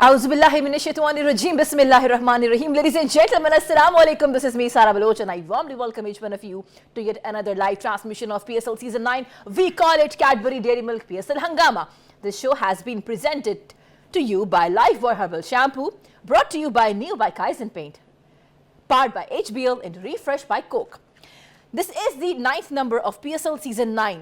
Auzubillahiminashaitanirrajim. Bismillahirrahmanirrahim. Ladies and gentlemen, Assalamu alaikum. This is me, Sara Baloch, and I warmly welcome each one of you to yet another live transmission of PSL Season 9. We call it Cadbury Dairy Milk PSL Hangama. This show has been presented to you by Lifebuoy Herbal Shampoo, brought to you by Neo by Kaizen Paint, powered by HBL and refreshed by Coke. This is the 9th number of PSL Season 9.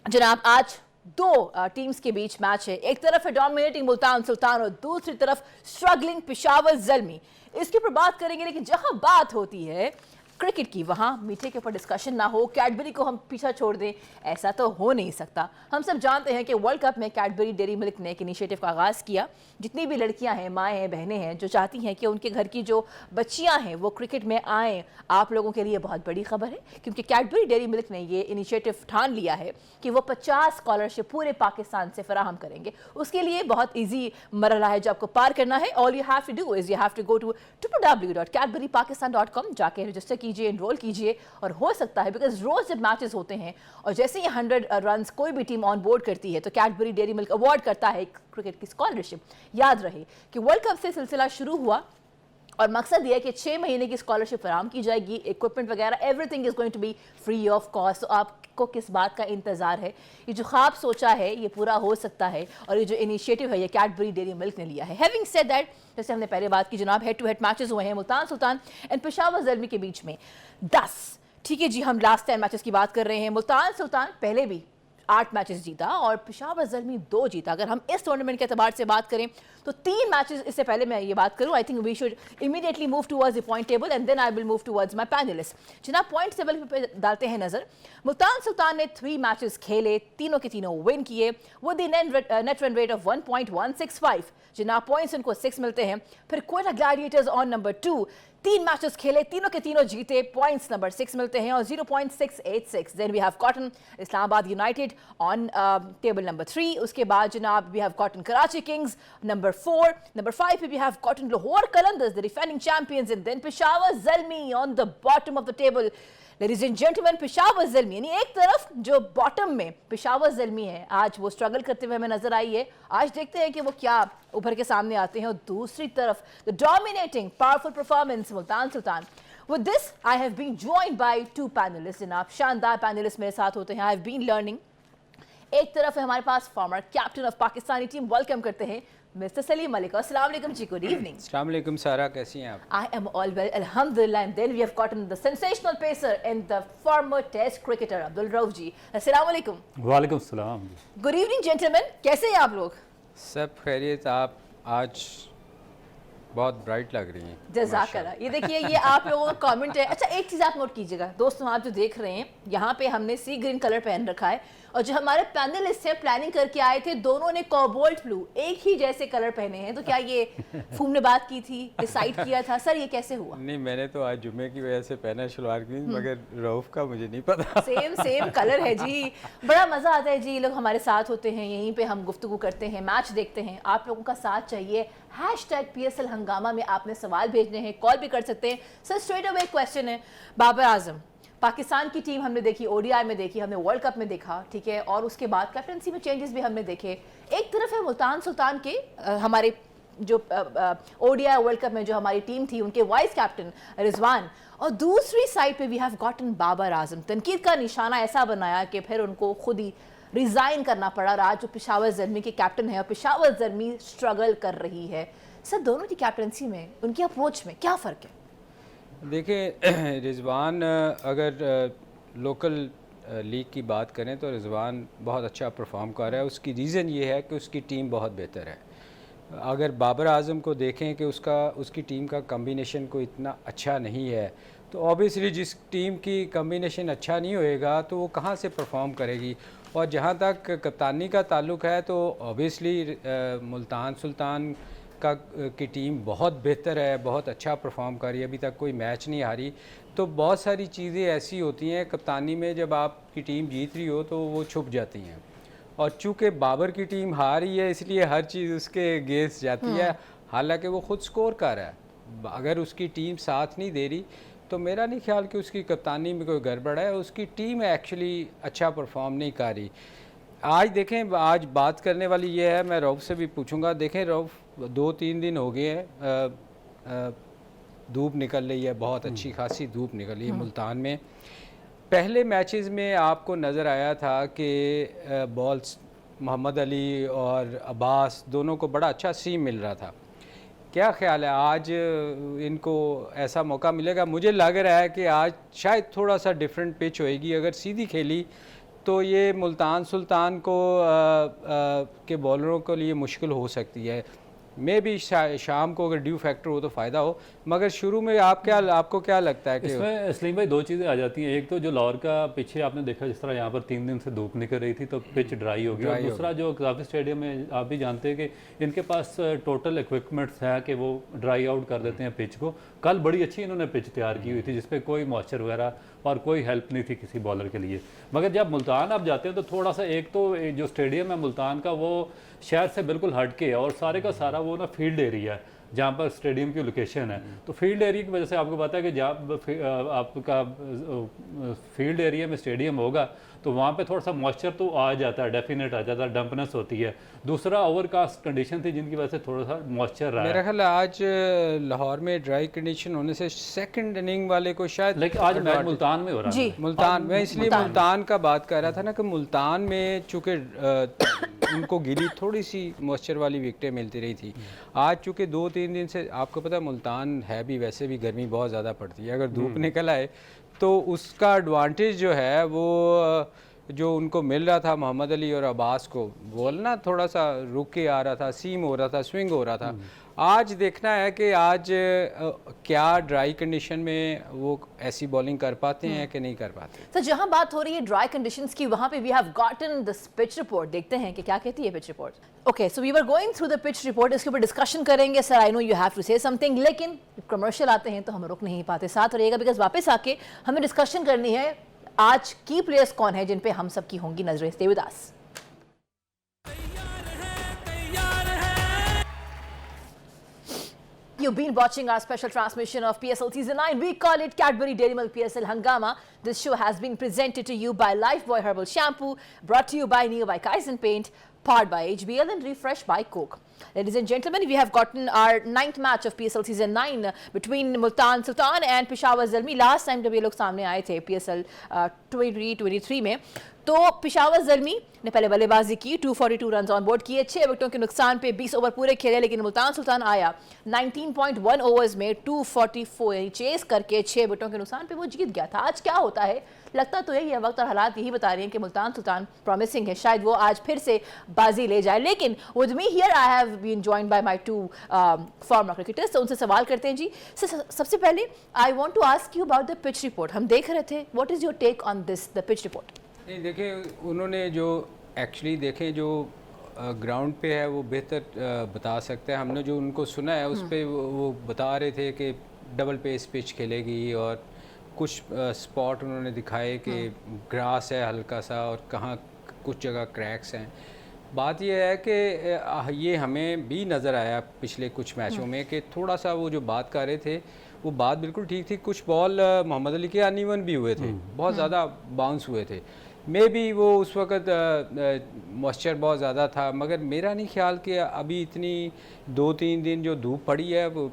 जनाब आज दो teams के बीच match है। एक तरफ है dominating Multan Sultan और दूसरी तरफ स्ट्रगलिंग पेशावर ज़ल्मी। इसके ऊपर बात करेंगे, लेकिन जहां बात होती है क्रिकेट की वहां मीठे के ऊपर डिस्कशन ना हो, कैडबरी को हम पीछा छोड़ दें, ऐसा तो हो नहीं सकता। हम सब जानते हैं कि वर्ल्ड कप में कैडबरी डेयरी मिल्क ने एक इनिशिएटिव का आगाज़ किया। जितनी भी लड़कियां हैं, माएँ हैं, बहनें हैं जो चाहती हैं कि उनके घर की जो बच्चियां हैं वो क्रिकेट में आएँ, आप लोगों के लिए बहुत बड़ी खबर है, क्योंकि कैडबरी डेयरी मिल्क ने ये इनिशिएटिव ठान लिया है कि वो 50 स्कॉलरशिप पूरे पाकिस्तान से फराहम करेंगे। उसके लिए बहुत ईजी मरहला है जो आपको पार करना है। All you have to do is you have to go to www.cadburypakistan.com, जाके रजिस्टर कीजिए, एनरोल कीजिए, और हो सकता है बिकॉज रोज जब मैचेस होते हैं और जैसे ही 100 रन कोई भी टीम ऑन बोर्ड करती है तो कैडबरी डेयरी मिल्क अवार्ड करता है क्रिकेट की स्कॉलरशिप। याद रहे कि वर्ल्ड कप से सिलसिला शुरू हुआ और मकसद ये है कि 6 महीने की स्कॉलरशिप फराहम की जाएगी, इक्विपमेंट वगैरह everything is going to be free of cost. तो आपको किस बात का इंतजार है? ये जो ख्वाब सोचा है ये पूरा हो सकता है, और ये जो इनिशिएटिव है ये कैडबरी डेयरी मिल्क ने लिया है। हैविंग सेड दैट, जैसे हमने पहले बात की जनाब, हेड टू हेड मैचेस हुए हैं मुल्तान सुल्तान एंड पेशावर ज़ल्मी के बीच में 10। ठीक है जी, हम लास्ट 10 मैचेस की बात कर रहे हैं। मुल्तान सुल्तान पहले भी 8 मैचेस जीता और पेशावर ज़ल्मी 2 जीता। अगर हम इस टूर्नामेंट के एतबार से बात करें तो 3 मैचेस, इससे पहले मैं ये बात करूं, I think we should immediately move towards the point table and then I will move towards my panelist. जनाब पॉइंट टेबल पे डालते हैं नजर। मुल्तान सुल्तान ने 3 मैचेस खेले, तीनों के तीनों विन किए with the net run rate of 1.165। जनाब पॉइंट्स उनको 6 मिलते हैं। फिर Quetta Gladiators on number 2, 3 matches खेले, तीनों के तीनों जीते, पॉइंट्स नंबर 6 मिलते हैं और 0.686। Then we have cotton Islamabad United on table number 3। उसके बाद जनाब we have cotton Karachi Kings number 4। Number 5 पे we have cotton Lahore Qalandars the defending champions, and then Peshawar Zalmi on the bottom of the table. Ladies and gentleman, Peshawar Zalmi, यानी एक तरफ जो bottom में पेशावर ज़ल्मी है, आज वो स्ट्रगल करते हुए हमें नजर आई है। आज देखते हैं कि वो क्या उभर के सामने आते हैं। और दूसरी तरफ the dominating powerful performance Multan Sultan. With this I have been joined by 2 panellist. जनाब शानदार पैनलिस्ट मेरे साथ होते हैं। I have been learning. एक तरफ है हमारे पास former captain of Pakistani team, welcome करते हैं मिस्टर सलीम मलिक। अस्सलाम वालेकुम जी, गुड इवनिंग। अस्सलाम वालेकुम सारा, कैसी हैं आप? I am all well, alhamdulillah. And then we have gotten the sensational pacer and the former test cricketer Abdul Rauf ji. Assalamu alaikum. वालेकुम सलाम। Good evening gentlemen, कैसे हैं आप लोग? सब खैरियत। आप आज बहुत ब्राइट लग रही हैं। जज़ाकल्लाह। ये देखिए, ये आप लोगों का कमेंट है। अच्छा, एक चीज़ आप नोट कीजिएगा दोस्तों, आप जो देख रहे हैं यहाँ पे हमने सी ग्रीन कलर पहन रखा है, और जो हमारे पैनलिस्ट हैं प्लानिंग करके आए थे, दोनों ने कोबाल्ट ब्लू एक ही जैसे कलर पहने हैं। तो क्या ये फूम ने बात की थी, डिसाइड किया था? सर ये कैसे हुआ? नहीं, मैंने तो आज जुम्मे की वजह से पहना शलवार कमीज, मगर रऊफ का मुझे नहीं पता। सेम कलर है जी। बड़ा मज़ा आता है जी, ये लोग हमारे साथ होते हैं, यहीं पे हम गुफ्तगू करते हैं, मैच देखते हैं। आप लोगों का साथ चाहिए। #PSL हंगामा में आपने सवाल भेजने हैं, कॉल भी कर सकते हैं। सर स्ट्रेट अवे क्वेश्चन है, बाबर आजम पाकिस्तान की टीम हमने देखी, ओडीआई में देखी, हमने वर्ल्ड कप में देखा, ठीक है, और उसके बाद कैप्टनसी में चेंजेस भी हमने देखे। एक तरफ है मुल्तान सुल्तान के हमारे जो ओडीआई वर्ल्ड कप में जो हमारी टीम थी, उनके वाइस कैप्टन रिजवान, और दूसरी साइड पे we have gotten Babar Azam. तनकीद का निशाना ऐसा बनाया कि फिर उनको खुद ही रिजाइन करना पड़ा। आज जो पेशावर ज़ल्मी के कैप्टन है और पेशावर ज़ल्मी स्ट्रगल कर रही है। सर दोनों की कैप्टनसी में, उनकी अप्रोच में क्या फ़र्क है? देखिए, रिजवान अगर लोकल लीग की बात करें तो रिजवान बहुत अच्छा परफॉर्म कर रहा है। उसकी रीज़न ये है कि उसकी टीम बहुत बेहतर है। अगर बाबर आजम को देखें कि उसकी टीम का कम्बिनेशन कोई इतना अच्छा नहीं है, तो ऑब्वियसली जिस टीम की कम्बिनेशन अच्छा नहीं होएगा तो वो कहाँ से परफॉर्म करेगी। और जहाँ तक कप्तानी का ताल्लुक़ है तो ऑब्वियसली मुल्तान सुल्तान की टीम बहुत बेहतर है, बहुत अच्छा परफॉर्म कर रही है, अभी तक कोई मैच नहीं हारी। तो बहुत सारी चीज़ें ऐसी होती हैं कप्तानी में, जब आपकी टीम जीत रही हो तो वो छुप जाती हैं। और चूँकि बाबर की टीम हार रही है इसलिए हर चीज़ उसके अगेंस्ट जाती है, हालांकि वो खुद स्कोर कर रहा है। अगर उसकी टीम साथ नहीं दे रही तो मेरा नहीं ख्याल कि उसकी कप्तानी में कोई गड़बड़ है, उसकी टीम एक्चुअली अच्छा परफॉर्म नहीं कर रही। आज देखें, आज बात करने वाली ये है, मैं रऊफ से भी पूछूंगा। देखें रऊफ, 2-3 दिन हो गए हैं, धूप निकल रही है, बहुत अच्छी खासी धूप निकल रही है मुल्तान में। पहले मैचेस में आपको नज़र आया था कि बॉल्स मोहम्मद अली और अब्बास दोनों को बड़ा अच्छा सीम मिल रहा था। क्या ख्याल है आज इनको ऐसा मौका मिलेगा? मुझे लग रहा है कि आज शायद थोड़ा सा डिफरेंट पिच होएगी। अगर सीधी खेली तो ये मुल्तान सुल्तान को के बॉलरों के लिए मुश्किल हो सकती है। मे भी शाम को अगर ड्यू फैक्टर हो तो फ़ायदा हो, मगर शुरू में आपको क्या लगता है कि इसमें सलीम भाई दो चीज़ें आ जाती हैं। एक तो जो लाहौर का पीछे आपने देखा जिस तरह यहाँ पर 3 दिन से धूप निकल रही थी तो पिच ड्राई हो गई, और दूसरा जो काफ़ी स्टेडियम में आप भी जानते हैं कि इनके पास टोटल इक्विपमेंट्स हैं कि वो ड्राई आउट कर देते हैं पिच को। कल बड़ी अच्छी इन्होंने पिच तैयार की हुई थी जिसपे कोई मॉइस्चर वगैरह और कोई हेल्प नहीं थी किसी बॉलर के लिए। मगर जब मुल्तान आप जाते हैं तो थोड़ा सा, एक तो जो स्टेडियम है मुल्तान का वो शहर से बिल्कुल हट के है, और सारे का सारा वो ना फील्ड एरिया है जहाँ पर स्टेडियम की लोकेशन है। तो फील्ड एरिया की वजह से आपको पता है कि जब आपका फील्ड एरिया में स्टेडियम होगा तो वहाँ पे थोड़ा सा मॉइस्चर तो आ जाता है, डेफिनेट आ जाता है, डंपनेस होती है। दूसरा ओवरकास्ट कंडीशन थी जिनकी वजह से थोड़ा सा मॉइस्चर रहा है। मेरा ख्याल आज लाहौर में ड्राई कंडीशन होने से सेकंड इनिंग वाले को शायद, लेकिन आज मैच मुल्तान में हो रहा है। मुल्तान में, इसलिए मुल्तान का बात कर रहा था ना कि मुल्तान में चूँकि उनको गिली थोड़ी सी मॉइस्चर वाली विकेटें मिलती रही थी। आज चूँकि 2-3 दिन से आपको पता है मुल्तान है भी, वैसे भी गर्मी बहुत ज़्यादा पड़ती है, अगर धूप निकल आए तो उसका एडवांटेज जो है वो जो उनको मिल रहा था मोहम्मद अली और अब्बास को, बॉल ना थोड़ा सा रुक के आ रहा था, सीम हो रहा था, स्विंग हो रहा था। आज देखना है कि आज क्या ड्राई कंडीशन में वो ऐसी बॉलिंग कर पाते हैं कि नहीं कर पाते। तो जहां बात हो रही है ड्राई कंडीशंस की, वहां पे we have gotten this pitch report. देखते हैं कि क्या कहती है pitch report. Okay, so we were going through the pitch report, इसके ऊपर डिस्कशन करेंगे। Sir I know you have to say something, लेकिन कमर्शियल आते हैं तो हम रुक नहीं पाते, साथ रहिएगा बिकॉज वापस आके हमें डिस्कशन करनी है आज की प्लेयर्स कौन है जिन पे हम सब की होंगी नजरें। Stay with us. You've been watching our special transmission of PSL Season 9. We call it Cadbury Dairy Milk PSL Hangama. This show has been presented to you by Lifebuoy Herbal Shampoo, brought to you by Neo by Kaizen Paint, powered by HBL and refreshed by Coke. Ladies and gentlemen, we have gotten our 9th match of PSL Season 9 between Multan Sultan and Peshawar Zalmi. Last time जब ये लोग सामने आए थे PSL 2023 में, तो पेशावर ज़ल्मी ने पहले बल्लेबाजी की, 242 रन ऑन बोर्ड किए, 6 विकेटों के नुकसान पे 20 ओवर पूरे खेले, लेकिन मुल्तान सुल्तान आया 19.1 ओवर्स में 244 यानी चेस करके 6 विकेटों के नुकसान पे वो जीत गया था। आज क्या होता है, लगता तो यही है, वक्त और हालात यही बता रहे हैं कि मुल्तान सुल्तान प्रॉमिसिंग है, शायद वो आज फिर से बाजी ले जाए। लेकिन with me here I have been joined by my 2 former cricketers, तो उनसे सवाल करते हैं। जी सबसे पहले I want to ask you about the pitch report. हम देख रहे थे, what is your take on this the pitch report? नहीं, देखिए उन्होंने जो एक्चुअली देखें जो ग्राउंड पे है वो बेहतर बता सकते हैं। हमने जो उनको सुना है उस पर वो बता रहे थे कि डबल पेस पिच खेलेगी, और कुछ स्पॉट उन्होंने दिखाए कि ग्रास है हल्का सा और कहाँ कुछ जगह क्रैक्स हैं। बात यह है कि ये हमें भी नज़र आया पिछले कुछ मैचों में कि थोड़ा सा वो जो बात कर रहे थे वो बात बिल्कुल ठीक थी। कुछ बॉल मोहम्मद अली के अनइवन भी हुए थे, बहुत ज़्यादा बाउंस हुए थे। मे बी वो उस वक़्त मॉइस्चर बहुत ज़्यादा था, मगर मेरा नहीं ख्याल कि अभी इतनी 2-3 दिन जो धूप पड़ी है वो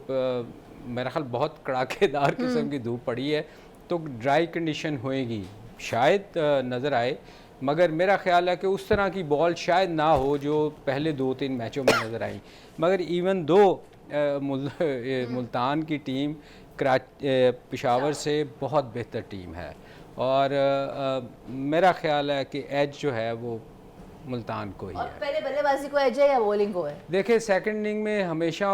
मेरा ख्याल बहुत कड़ाकेदार किस्म की धूप पड़ी है, तो ड्राई कंडीशन होएगी शायद नज़र आए। मगर मेरा ख्याल है कि उस तरह की बॉल शायद ना हो जो पहले 2-3 मैचों में नज़र आई। मगर इवन दो मुल्तान की टीम पेशावर से बहुत बेहतर टीम है, और मेरा ख्याल है कि एज जो है वो मुल्तान को ही है। पहले बल्लेबाजी को एज है या बॉलिंग को है? देखिए सेकंड इनिंग में हमेशा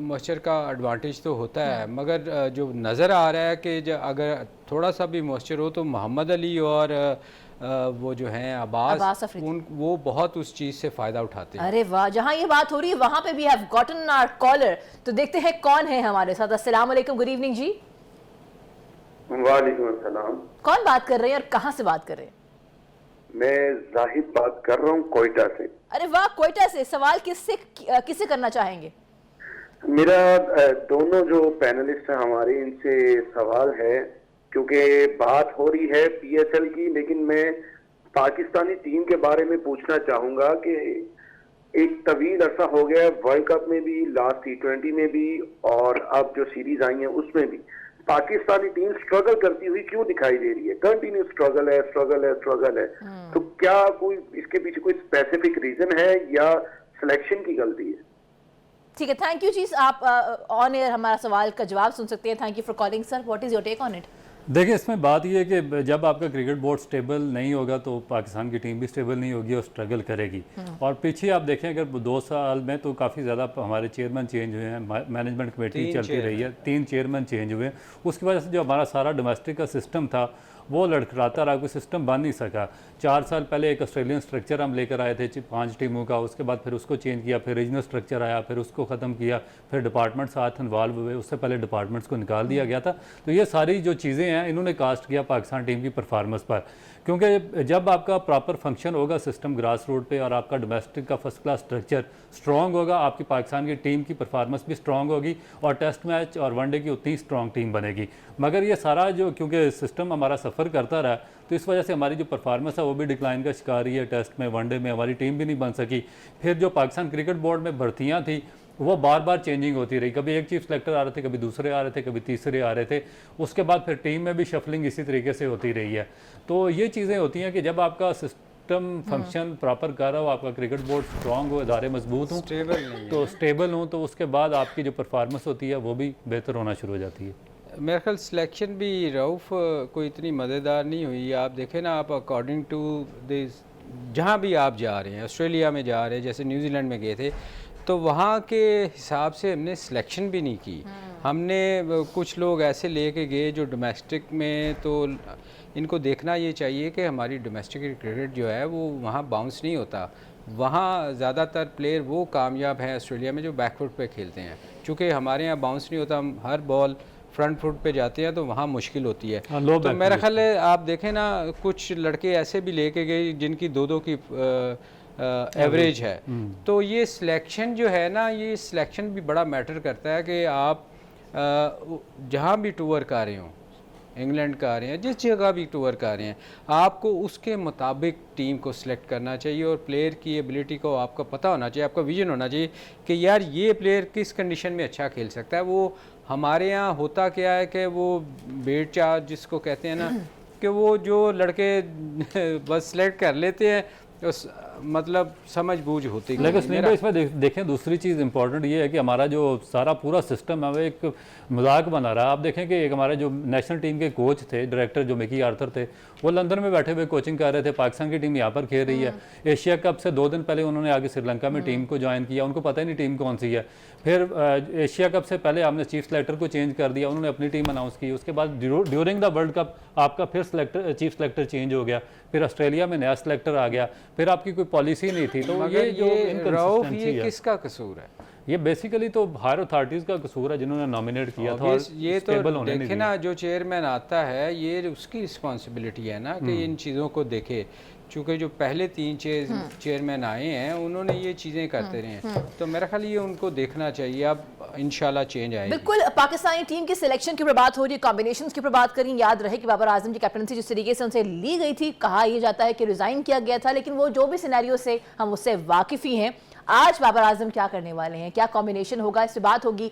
मॉइस्चर का एडवांटेज तो होता है, मगर जो नज़र आ रहा है कि अगर थोड़ा सा भी मॉइस्चर हो तो मोहम्मद अली और वो जो हैं अब्बास वो बहुत उस चीज़ से फ़ायदा उठाते हैं। अरे वाह, जहाँ ये बात हो रही है वहाँ पे भी हैव गॉटन आवर कॉलर, तो देखते हैं कौन है हमारे साथ। अस्सलाम वालेकुम, गुड इवनिंग जी। वालेकुम अस्सलाम। कौन बात कर रहे हैं और कहाँ से बात कर रहे हैं? मैं जाहिद बात कर रहा हूँ कोयटा से। अरे वाह, कोयटा से। सवाल किससे करना चाहेंगे? मेरा दोनों जो पैनलिस्ट हैं हमारे, इनसे सवाल है, क्योंकि बात हो रही है पीएसएल की, लेकिन मैं पाकिस्तानी टीम के बारे में पूछना चाहूंगा कि एक तवील अरसा हो गया वर्ल्ड कप में भी, लास्ट T20 में भी, और अब जो सीरीज आई है उसमें भी पाकिस्तानी टीम स्ट्रगल करती हुई क्यों दिखाई दे रही है? कंटिन्यू स्ट्रगल है, स्ट्रगल है, स्ट्रगल है। तो क्या कोई इसके पीछे कोई स्पेसिफिक रीजन है या सिलेक्शन की गलती है? ठीक है, थैंक यू जी। आप ऑन एयर हमारा सवाल का जवाब सुन सकते हैं। Thank you for calling sir. What is your take on it? देखिए, इसमें बात यह है कि जब आपका क्रिकेट बोर्ड स्टेबल नहीं होगा तो पाकिस्तान की टीम भी स्टेबल नहीं होगी और स्ट्रगल करेगी। और पीछे आप देखें अगर 2 साल में तो काफ़ी ज़्यादा हमारे चेयरमैन चेंज हुए हैं, मैनेजमेंट कमेटी चलती रही है, 3 चेयरमैन चेंज हुए हैं। उसकी वजह से जो हमारा सारा डोमेस्टिक का सिस्टम था वो लड़खड़ाता रहा, कोई सिस्टम बन नहीं सका। 4 साल पहले एक ऑस्ट्रेलियन स्ट्रक्चर हम लेकर आए थे 5 टीमों का, उसके बाद फिर उसको चेंज किया, फिर रीजनल स्ट्रक्चर आया, फिर उसको ख़त्म किया, फिर डिपार्टमेंट साथ इन्वॉल्व हुए, उससे पहले डिपार्टमेंट्स को निकाल दिया गया था। तो ये सारी जो चीज़ें हैं इन्होंने कास्ट किया पाकिस्तान टीम की परफॉर्मेंस पर, क्योंकि जब आपका प्रॉपर फंक्शन होगा सिस्टम ग्रास रूट पे और आपका डोमेस्टिक का फर्स्ट क्लास स्ट्रक्चर स्ट्रॉन्ग होगा, आपकी पाकिस्तान की टीम की परफॉर्मेंस भी स्ट्रॉन्ग होगी और टेस्ट मैच और वनडे की उतनी स्ट्रॉन्ग टीम बनेगी। मगर ये सारा जो क्योंकि सिस्टम हमारा सफ़र करता रहा तो इस वजह से हमारी जो परफॉर्मेंस है वो भी डिक्लाइन का शिकार ही है। टेस्ट में, वनडे में हमारी टीम भी नहीं बन सकी। फिर जो पाकिस्तान क्रिकेट बोर्ड में भर्तियाँ थी वो बार बार चेंजिंग होती रही, कभी एक चीफ सेलेक्टर आ रहे थे, कभी दूसरे आ रहे थे, कभी तीसरे आ रहे थे। उसके बाद फिर टीम में भी शफलिंग इसी तरीके से होती रही है। तो ये चीज़ें होती हैं कि जब आपका सिस्टम फंक्शन प्रॉपर कर रहा हो, आपका क्रिकेट बोर्ड स्ट्रॉन्ग हो, इदारे मजबूत हों, स्टेबल हों, तो उसके बाद आपकी जो परफॉर्मेंस होती है वो भी बेहतर होना शुरू हो जाती है। मेरे ख्याल सिलेक्शन भी रऊफ़ कोई इतनी मज़ेदार नहीं हुई। आप देखें ना, आप अकॉर्डिंग टू दिस जहाँ भी आप जा रहे हैं, ऑस्ट्रेलिया में जा रहे हैं, जैसे न्यूजीलैंड में गए थे, तो वहाँ के हिसाब से हमने सिलेक्शन भी नहीं की। हमने कुछ लोग ऐसे लेके गए जो डोमेस्टिक में, तो इनको देखना ये चाहिए कि हमारी डोमेस्टिक क्रिकेट जो है वो वहाँ बाउंस नहीं होता। वहाँ ज़्यादातर प्लेयर वो कामयाब हैं ऑस्ट्रेलिया में जो बैकफुट पे खेलते हैं। चूँकि हमारे यहाँ बाउंस नहीं होता, हम हर बॉल फ्रंट फुट पे जाते हैं, तो वहाँ मुश्किल होती है। तो मेरा ख्याल है आप देखें ना, कुछ लड़के ऐसे भी लेके गए जिनकी 2-2 की एवरेज है। तो ये सिलेक्शन जो है ना, ये सिलेक्शन भी बड़ा मैटर करता है कि आप जहाँ भी टूर कर रहे हो, इंग्लैंड का आ रहे हैं, जिस जगह भी टूर कर रहे हैं, आपको उसके मुताबिक टीम को सिलेक्ट करना चाहिए और प्लेयर की एबिलिटी को आपका पता होना चाहिए, आपका विजन होना चाहिए कि यार ये प्लेयर किस कंडीशन में अच्छा खेल सकता है। वो हमारे यहाँ होता क्या है कि वो बेट चार्ज जिसको कहते हैं ना, कि वो जो लड़के बस सिलेक्ट कर लेते हैं, उस मतलब समझ बूझ होती है। लेकिन सलीम भाई इसमें देखें दूसरी चीज़ इंपॉर्टेंट ये है कि हमारा जो सारा पूरा सिस्टम है वो एक मजाक बना रहा है। आप देखें कि एक हमारे जो नेशनल टीम के कोच थे, डायरेक्टर जो मिकी आर्थर थे, वो लंदन में बैठे हुए कोचिंग कर रहे थे। पाकिस्तान की टीम यहाँ पर खेल रही है। एशिया कप से 2 दिन पहले उन्होंने आगे श्रीलंका में टीम को ज्वाइन किया, उनको पता ही नहीं टीम कौन सी है। फिर एशिया कप से पहले हमने चीफ सेलेक्टर को चेंज कर दिया, उन्होंने अपनी टीम अनाउंस की। उसके बाद ड्यूरिंग द वर्ल्ड कप आपका फिर चीफ सेलेक्टर चेंज हो गया, फिर ऑस्ट्रेलिया में नया सेलेक्टर आ गया, फिर आपकी कोई पॉलिसी नहीं थी। तो ये जो इनकंसिस्टेंसी है, किसका कसूर है? ये बेसिकली तो हायर अथॉरिटीज़ का कसूर है जिन्होंने नॉमिनेट किया था। ये तो देखे ना, जो चेयरमैन आता है ये उसकी रिस्पॉन्सिबिलिटी है ना कि इन चीज़ों को देखे। चूँकि जो पहले 3 चेयरमैन आए हैं उन्होंने ये चीज़ें करते रहे हैं, तो मेरा ख्याल ये उनको देखना चाहिए। अब इंशाल्लाह चेंज आएगी। बिल्कुल, पाकिस्तानी टीम की सिलेक्शन की ऊपर बात हो रही है, कॉम्बिनेशंस की ऊपर बात करें। याद रहे कि बाबर आजम की कैप्टनसी जिस तरीके से उनसे ली गई थी, कहा यह जाता है कि रिजाइन किया गया था, लेकिन वो जो भी सिनेरियो से हम उससे वाकिफ ही हैं। आज बाबर आजम क्या करने वाले हैं, क्या कॉम्बिनेशन होगा, इस पर बात होगी।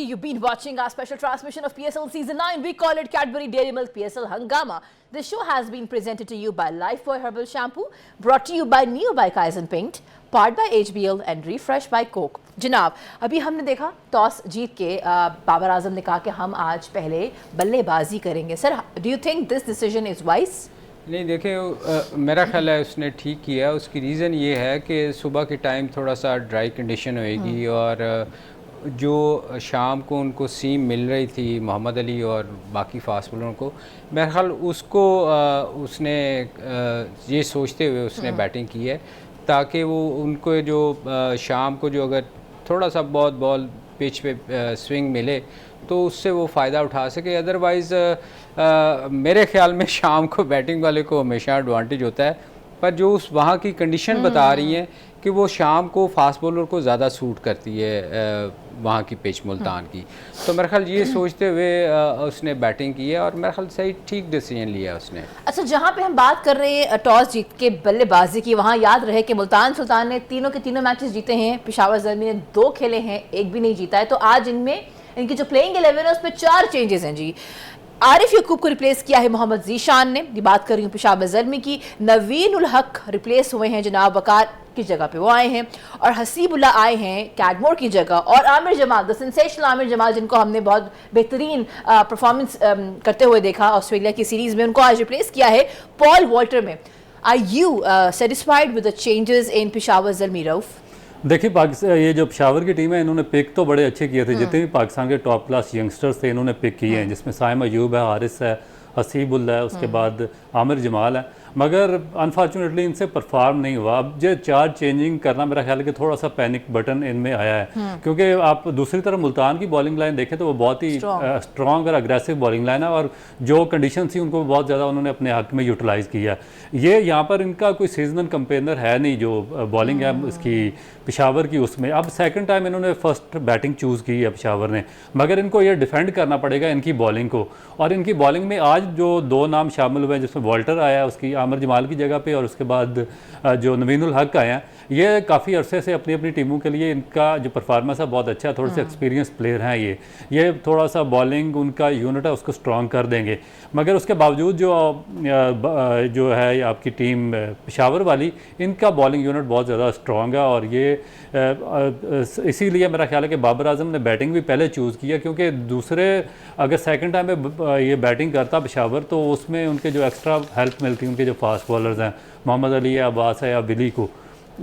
You've been watching our special transmission of PSL Season 9. We call it Cadbury Dairy Milk PSL Hangama. This show has been presented to you by Lifebuoy Herbal Shampoo, brought to you by Neo by Kaizen Paint, powered by HBL and refreshed by Coke. जनाब, अभी हमने देखा toss जीत के बाबर आजम ने कहा कि हम आज पहले बल्लेबाजी करेंगे। Sir, do you think this decision is wise? नहीं, देखें मेरा ख्याल है उसने ठीक किया। उसकी रीज़न ये है कि सुबह के टाइम थोड़ा सा ड्राई कंडीशन होएगी और जो शाम को उनको सीम मिल रही थी मोहम्मद अली और बाकी फास्ट बॉलरों को, मेरा ख्याल उसको उसने ये सोचते हुए उसने बैटिंग की है ताकि वो उनको जो शाम को जो अगर थोड़ा सा बहुत बॉल पिच पे स्विंग मिले तो उससे वो फ़ायदा उठा सके। अदरवाइज़ मेरे ख्याल में शाम को बैटिंग वाले को हमेशा एडवांटेज होता है पर जो उस वहाँ की कंडीशन बता रही हैं कि वो शाम को फास्ट बॉलर को ज़्यादा सूट करती है वहाँ की पिच मुल्तान की। तो मेरे ख्याल ये सोचते हुए उसने बैटिंग की है और मेरे ख्याल सही ठीक डिसीजन लिया उसने। अच्छा, जहाँ पे हम बात कर रहे हैं टॉस जीत के बल्लेबाजी की, वहाँ याद रहे कि मुल्तान सुल्तान ने तीनों के तीनों मैचेस जीते हैं, पेशावर ज़ल्मी ने 2 खेले हैं, एक भी नहीं जीता है। तो आज इनमें इनकी जो प्लेइंग 11 है उसमें 4 चेंजेस हैं जी। आरिफ यकूब को रिप्लेस किया है मोहम्मद जीशान ने, ये बात कर रही हूँ पेशावर ज़ल्मी की। नवीन उल हक रिप्लेस हुए हैं, जनाब वकार की जगह पे वो आए हैं, और हसीबुल्लाह आए हैं कैडमोर की जगह, और आमिर जमाल, द सेंसेशनल आमिर जमाल, जिनको हमने बहुत बेहतरीन परफॉर्मेंस करते हुए देखा ऑस्ट्रेलिया की सीरीज़ में, उनको आज रिप्लेस किया है पॉल वॉल्टर में। Are you satisfied with the changes in Peshawar Zalmi Rauf? देखिए, पाकिस्तान ये जो पेशावर की टीम है, इन्होंने पिक तो बड़े अच्छे किए थे। जितने भी पाकिस्तान के टॉप क्लास यंगस्टर्स थे इन्होंने पिक किए हैं, जिसमें साइम अयूब है, हारिस है, हसीबुल्लाह है, उसके बाद आमिर जमाल है, मगर अनफॉर्चुनेटली इनसे परफॉर्म नहीं हुआ। अब जो 4 चेंजिंग करना, मेरा ख्याल है कि थोड़ा सा पैनिक बटन इनमें आया है, क्योंकि आप दूसरी तरफ मुल्तान की बॉलिंग लाइन देखें तो वो बहुत ही स्ट्रॉन्ग और अग्रेसिव बॉलिंग लाइन है, और जो कंडीशन थी उनको बहुत ज़्यादा उन्होंने अपने हक में यूटिलाइज़ किया। ये यहाँ पर इनका कोई सीजनल कंपेनर है नहीं जो बॉलिंग है इसकी पेशावर की उसमें। अब सेकंड टाइम इन्होंने फर्स्ट बैटिंग चूज़ की है पेशावर ने, मगर इनको ये डिफेंड करना पड़ेगा इनकी बॉलिंग को। और इनकी बॉलिंग में आज जो 2 नाम शामिल हुए हैं, जिसमें वॉल्टर आया उसकी आमिर जमाल की जगह पे, और उसके बाद जो नवीन उल हक आए हैं, ये काफ़ी अरसे से अपनी अपनी टीमों के लिए इनका जो परफॉर्मेंस है बहुत अच्छा है। थोड़े से एक्सपीरियंस प्लेयर हैं ये थोड़ा सा बॉलिंग उनका यूनिट है उसको स्ट्रॉन्ग कर देंगे। मगर उसके बावजूद जो है आपकी टीम पेशावर वाली, इनका बॉलिंग यूनिट बहुत ज़्यादा स्ट्रॉन्ग है, और ये इसीलिए मेरा ख्याल है कि बाबर आजम ने बैटिंग भी पहले चूज़ किया, क्योंकि दूसरे अगर सेकंड टाइम में ये बैटिंग करता पेशावर तो उसमें उनके जो एक्स्ट्रा हेल्प मिलती, उनके जो फास्ट बॉलर्स हैं मोहम्मद अली या अब्बास है या बिली को,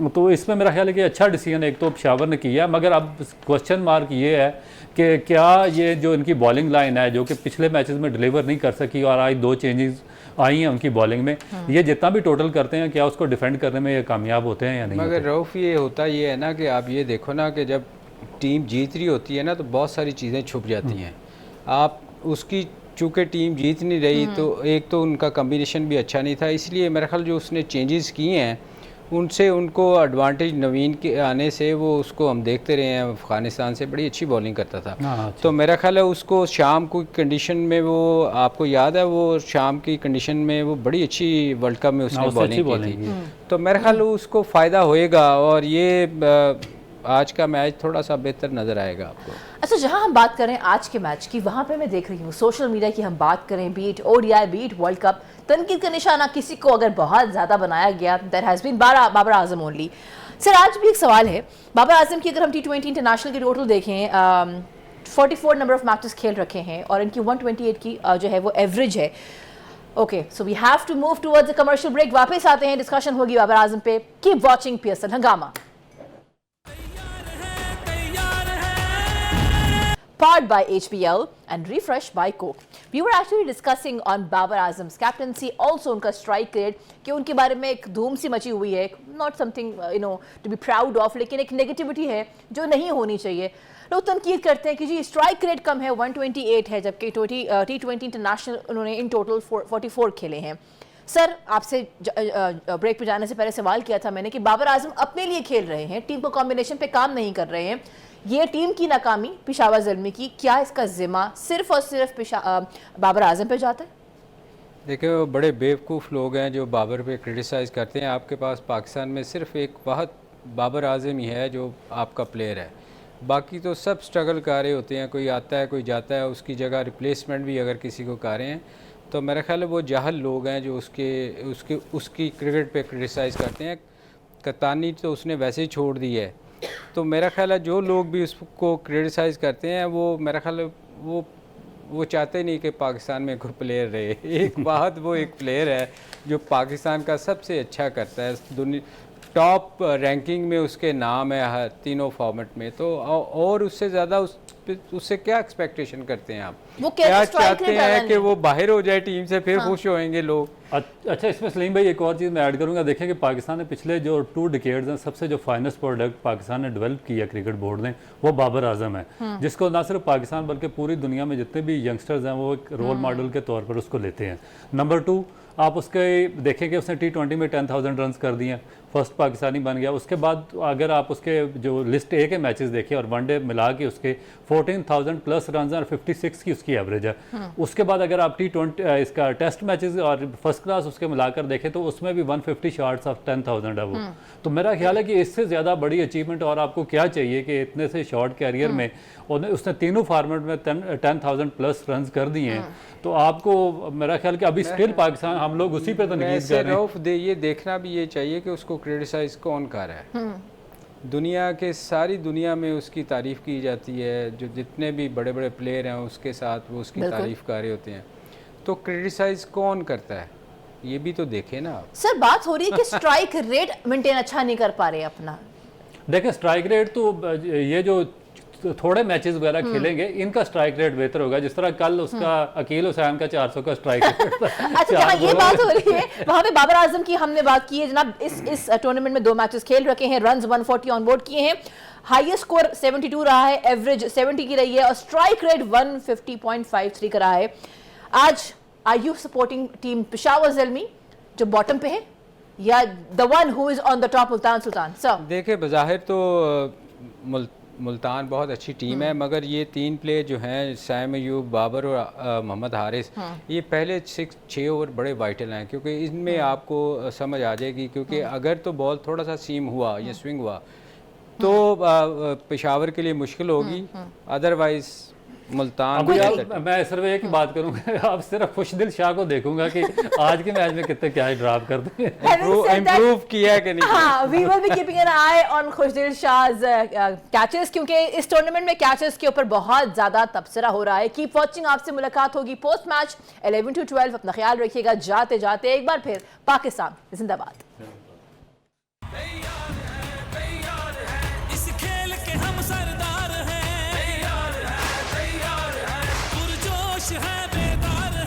तो इसमें मेरा ख्याल है कि अच्छा डिसीजन एक तो पेशावर ने किया। मगर अब क्वेश्चन मार्क ये है कि क्या ये जो इनकी बॉलिंग लाइन है, जो कि पिछले मैचेस में डिलीवर नहीं कर सकी और आज 2 चेंजेस आई हैं उनकी बॉलिंग में, ये जितना भी टोटल करते हैं, क्या उसको डिफेंड करने में ये कामयाब होते हैं या नहीं? मगर रऊफ ये होता ये है ना कि आप ये देखो ना कि जब टीम जीत रही होती है ना तो बहुत सारी चीज़ें छुप जाती हैं। आप उसकी चूँकि टीम जीत नहीं रही तो एक तो उनका कम्बिनेशन भी अच्छा नहीं था, इसलिए मेरा ख्याल जो उसने चेंजेस किए हैं उनसे उनको एडवांटेज नवीन के आने से वो उसको हम देखते रहे हैं, अफ़गानिस्तान से बड़ी अच्छी बॉलिंग करता था। अच्छा। तो मेरा ख्याल है उसको शाम की कंडीशन में, वो आपको याद है वो शाम की कंडीशन में वो बड़ी अच्छी वर्ल्ड कप में उसने बॉलिंग की थी। तो मेरा ख्याल उसको फ़ायदा होएगा और ये आज का मैच थोड़ा सा बेहतर नज़र आएगा आपको। अच्छा, जहां हम बात करें आज के मैच की, वहां पे मैं देख रही हूँ सोशल मीडिया की हम बात करें, beat ODI beat world cup, तनकीद का निशाना किसी को अगर बहुत ज़्यादा बनाया गया, there has been Babar Azam only. Sir, आज भी एक सवाल है, बाबर आजम की अगर हम T20 इंटरनेशनल के टोटल देखें, 44 नंबर ऑफ मैचेस खेल रखे हैं और इनकी 128 की जो है वो एवरेज है। Okay, so we have to move towards the commercial break. वापस आते हैं, डिस्कशन होगी बाबर आजम पे। कीप वॉचिंग PSL हंगामा, powered by HBL and refreshed by Coke. We were actually discussing on Babar Azam's captaincy, also उनका strike rate, कि उनके बारे में एक धूम सी मची हुई है, not something to be proud of, लेकिन एक नेगेटिविटी है जो नहीं होनी चाहिए। लोग तनकीद करते हैं कि जी स्ट्राइक रेट कम है, 128 है, जबकि T20 इंटरनेशनल उन्होंने इन टोटल 44 खेले हैं। सर, आपसे ब्रेक पे जाने से पहले सवाल किया था मैंने कि बाबर आजम अपने लिए खेल रहे हैं, टीम को कॉम्बिनेशन पे काम नहीं कर रहे हैं। ये टीम की नाकामी पेशावर ज़ल्मी की, क्या इसका जिम्मा सिर्फ और सिर्फ बाबर आजम पे जाता है? देखिए, वो बड़े बेवकूफ़ लोग हैं जो बाबर पे क्रिटिसाइज़ करते हैं। आपके पास पाकिस्तान में सिर्फ एक बहुत बाबर आजम ही है जो आपका प्लेयर है, बाकी तो सब स्ट्रगल कर रहे होते हैं। कोई आता है कोई जाता है, उसकी जगह रिप्लेसमेंट भी अगर किसी को कर रहे हैं तो मेरा ख्याल है वो जाहल लोग हैं जो उसकी क्रिकेट पे क्रिटिसाइज़ करते हैं। कप्तानी तो उसने वैसे ही छोड़ दी है, तो मेरा ख्याल है जो लोग भी उसको क्रिटिसाइज़ करते हैं वो मेरा ख्याल है वो चाहते नहीं कि पाकिस्तान में कोई प्लेयर रहे। एक बात, वो एक प्लेयर है जो पाकिस्तान का सबसे अच्छा करता है, दुनिया टॉप रैंकिंग में उसके नाम है हर तीनों फॉर्मेट में, तो और उससे ज़्यादा उससे क्या एक्सपेक्टेशन करते हैं आप? वो क्या चाहते हैं कि वो बाहर हो जाए टीम से, फिर खुश होएंगे लोग? अच्छा, इसमें सलीम भाई एक और चीज़ मैं ऐड करूंगा। देखें कि पाकिस्तान ने पिछले जो 2 डिकेड्स हैं, सबसे जो फाइनेस्ट प्रोडक्ट पाकिस्तान ने डेवलप किया क्रिकेट बोर्ड ने, वो बाबर आजम है, जिसको ना सिर्फ पाकिस्तान बल्कि पूरी दुनिया में जितने भी यंगस्टर्स हैं वो एक रोल मॉडल के तौर पर उसको लेते हैं। नंबर 2, आप उसके देखें कि उसने T20 में 10,000 रन कर दिए, फर्स्ट पाकिस्तानी बन गया। उसके बाद अगर आप उसके जो लिस्ट ए के मैचेस देखें और वनडे मिला के उसके 14,000 प्लस रन और 56 की उसकी एवरेज है। उसके बाद अगर आप T20 इसका टेस्ट मैचेस और फर्स्ट क्लास उसके मिलाकर देखें तो उसमें भी 150 शॉट्स ऑफ 10,000 है वो। तो मेरा ख्याल है कि इससे ज़्यादा बड़ी अचीवमेंट और आपको क्या चाहिए कि इतने से शॉर्ट कैरियर में उसने तीनों फॉर्मेट में 10,000 प्लस रन कर दिए हैं। तो आपको मेरा ख्याल कि अभी स्टिल पाकिस्तान हम लोग उसी पे तनकीद कर रहे हैं। ये देखना भी ये चाहिए कि उसको क्रिटिसाइज कौन कर रहा है। दुनिया के सारी दुनिया में उसकी तारीफ़ की जाती है, जो जितने भी बड़े बड़े प्लेयर हैं उसके साथ वो उसकी तारीफ़ कर रहे होते हैं, तो क्रिटिसाइज कौन करता है ये भी तो देखे ना आप। सर बात हो रही है कि स्ट्राइक रेट मेंटेन अच्छा नहीं कर पा रहे अपना। देखें स्ट्राइक रेट तो ये जो थोड़े मैचेस वगैरह खेलेंगे इनका स्ट्राइक रेट बेहतर होगा। जिस तरह कल उसका अकील हुसैन का 400 का स्ट्राइक रेट था। अच्छा जहाँ ये बात हो रही है वहाँ पे बाबर आजम की हमने बात की है जनाब। इस टूर्नामेंट में 2 मैचेस खेल रखे हैं, रन्स 140 ऑन बोर्ड किए हैं, हाईएस्ट स्कोर 72 रहा है, एवरेज 70 की रही है और स्ट्राइक रेट 150.53 का रहा है। आज are you supporting team Peshawar Zalmi जो बॉटम पे है या the one who is on the top Multan Sultan? Sir देखिए बज़ाहिर तो मुल्तान बहुत अच्छी टीम है, मगर ये 3 प्लेयर जो हैं सैम अयूब, बाबर और मोहम्मद हारिस, ये पहले 6 ओवर बड़े वाइटल हैं क्योंकि इनमें आपको समझ आ जाएगी। क्योंकि अगर तो बॉल थोड़ा सा सीम हुआ या स्विंग हुआ तो पेशावर के लिए मुश्किल होगी, अदरवाइज मुल्तान। मैं सिर्फ एक ही बात करूंगा, आप सिर्फ खुशदिल शाह को देखूंगा कि आज के मैच में कितने क्या ड्रॉप करते हैं, इम्प्रूव किया है कि नहीं। हाँ, we will be keeping an eye on Khushdil Shah's catches क्योंकि इस टूर्नामेंट में कैचेस के ऊपर बहुत ज्यादा तबसरा हो रहा है। कीप वॉचिंग, आपसे मुलाकात होगी पोस्ट मैच 11 to 12। अपना ख्याल रखिएगा। जाते जाते एक बार फिर पाकिस्तान जिंदाबाद।